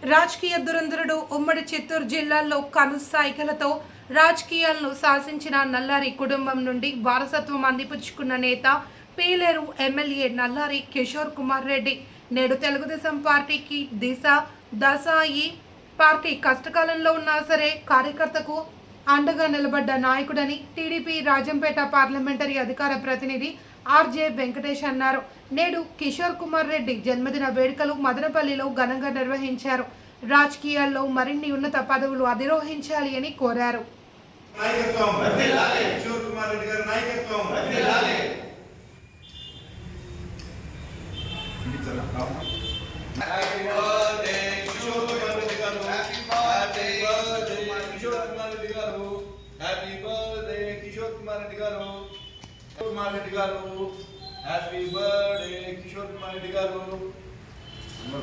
రాజకీయ దురంధరుడు ఉమ్మడి చిత్తూరు జిల్లాలో కనుసైగలతో రాజకీయాలను శాసించిన నల్లారి కుటుంబం నుండి వారసత్వం అందిపుచ్చుకున్న నేత పీలేరు ఎమ్మెల్యే నల్లారి కిషోర్ కుమార్ రెడ్డి నేడు తెలుగుదేశం పార్టీకి దశ ఈ పార్టీ కష్టకాలంలో ఉన్నా సరే కార్యకర్తకు అండగా నిలబడ్డ నాయకుడని టీడీపీ రాజంపేట పార్లమెంటరీ అధికార ప్రతినిధి ఆర్జే వెంకటేష్ అన్నారు. నేడు కిషోర్ కుమార్ రెడ్డి జన్మదిన వేడుకలు మదనపల్లిలో ఘనంగా నిర్వహించారు. రాజకీయాల్లో మరిన్ని ఉన్నత పదవులు అధిరోహించాలి అని కోరారు. Happy birthday, Kishore Kumar Reddy garu. Kumar Reddy garu. Happy birthday, Kishore Kumar Reddy garu. No.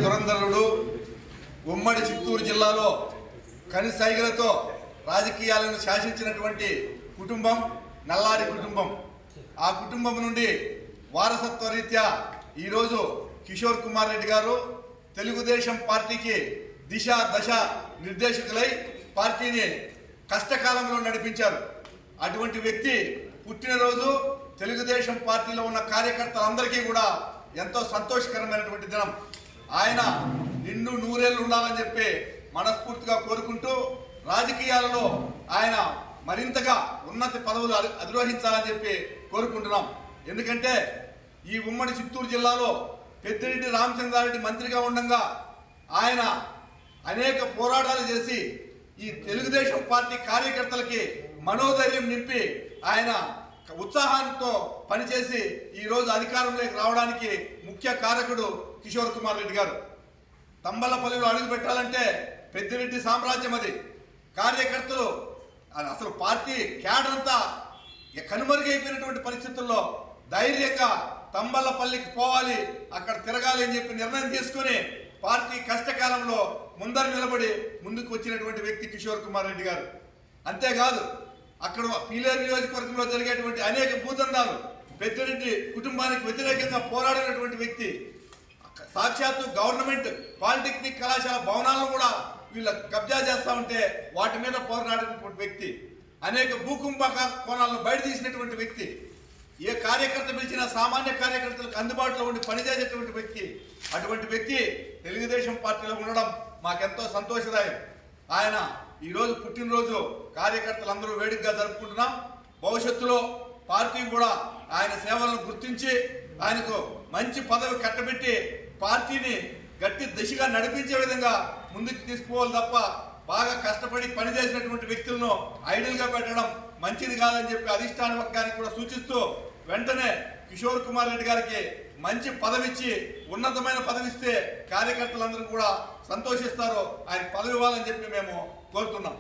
దురంధరుడు ఉమ్మడి చిత్తూరు జిల్లాలో కనుసైగలతో రాజకీయాలను శాసించినటువంటి కుటుంబం నల్లారి కుటుంబం. ఆ కుటుంబం నుండి వారసత్వ రీత్యా ఈరోజు కిషోర్ కుమార్ రెడ్డి గారు తెలుగుదేశం పార్టీకి దశ నిర్దేశకులై పార్టీని కష్టకాలంలో నడిపించారు. అటువంటి వ్యక్తి పుట్టినరోజు తెలుగుదేశం పార్టీలో ఉన్న కార్యకర్తలందరికీ కూడా ఎంతో సంతోషకరమైనటువంటి దినం. ఆయన నిండు నూరేళ్లు ఉండాలని చెప్పి మనస్ఫూర్తిగా కోరుకుంటూ రాజకీయాలలో ఆయన మరింతగా ఉన్నత పదవులు అధిరోహించాలని చెప్పి కోరుకుంటున్నాం. ఎందుకంటే ఈ ఉమ్మడి చిత్తూరు జిల్లాలో పెద్దిరెడ్డి రామచంద్రారెడ్డి మంత్రిగా ఉండగా ఆయన అనేక పోరాటాలు చేసి ఈ తెలుగుదేశం పార్టీ కార్యకర్తలకి మనోధైర్యం నింపి ఆయన ఉత్సాహంతో పనిచేసి ఈరోజు అధికారంలోకి రావడానికి ముఖ్య కారకుడు కిషోర్ కుమార్ రెడ్డి గారు. తంబలపల్లిలో అడుగు పెట్టాలంటే పెద్దిరెడ్డి సామ్రాజ్యం అది. కార్యకర్తలు అసలు పార్టీ క్యాడర్ అంతా కనుమరుగైపోయినటువంటి పరిస్థితుల్లో ధైర్యంగా తంబలపల్లికి పోవాలి, అక్కడ తిరగాలి అని చెప్పి నిర్ణయం తీసుకుని పార్టీ కష్టకాలంలో ముందర నిలబడి ముందుకు వచ్చినటువంటి వ్యక్తి కిషోర్ కుమార్ రెడ్డి గారు. అంతేకాదు అక్కడ పీలేరు నియోజకవర్గంలో జరిగేటువంటి అనేక భూదందాలు పెద్దిరెడ్డి కుటుంబానికి వ్యతిరేకంగా పోరాడినటువంటి వ్యక్తి. సాక్షాత్తు గవర్నమెంట్ పాలిటెక్నిక్ కళాశాల భవనాలను కూడా వీళ్ళ కబ్జా చేస్తా ఉంటే వాటి మీద పోరాడినటువంటి వ్యక్తి. అనేక భూకుంభక కోణాలను బయట తీసినటువంటి వ్యక్తి. ఏ కార్యకర్త పిలిచినా సామాన్య కార్యకర్తలకు అందుబాటులో ఉండి పనిచేసేటువంటి వ్యక్తి. అటువంటి వ్యక్తి తెలుగుదేశం పార్టీలో ఉండడం మాకెంతో సంతోషదాయం. ఆయన ఈరోజు పుట్టినరోజు కార్యకర్తలందరూ వేడుకగా జరుపుకుంటున్నాం. భవిష్యత్తులో పార్టీ కూడా ఆయన సేవలను గుర్తించి ఆయనకు మంచి పదవి కట్టబెట్టి పార్టీని గట్టి దిశగా నడిపించే విధంగా ముందుకు తీసుకుపోవాలి తప్ప బాగా కష్టపడి పనిచేసినటువంటి వ్యక్తులను ఐడియల్గా పెట్టడం మంచిది కాదని చెప్పి అధిష్టాన వర్గానికి కూడా సూచిస్తూ వెంటనే కిషోర్ కుమార్ రెడ్డి గారికి మంచి పదవిచ్చి ఉన్నతమైన పదవిస్తే కార్యకర్తలందరూ కూడా సంతోషిస్తారో ఆయన పదవి ఇవ్వాలని చెప్పి మేము కోరుతున్నాం.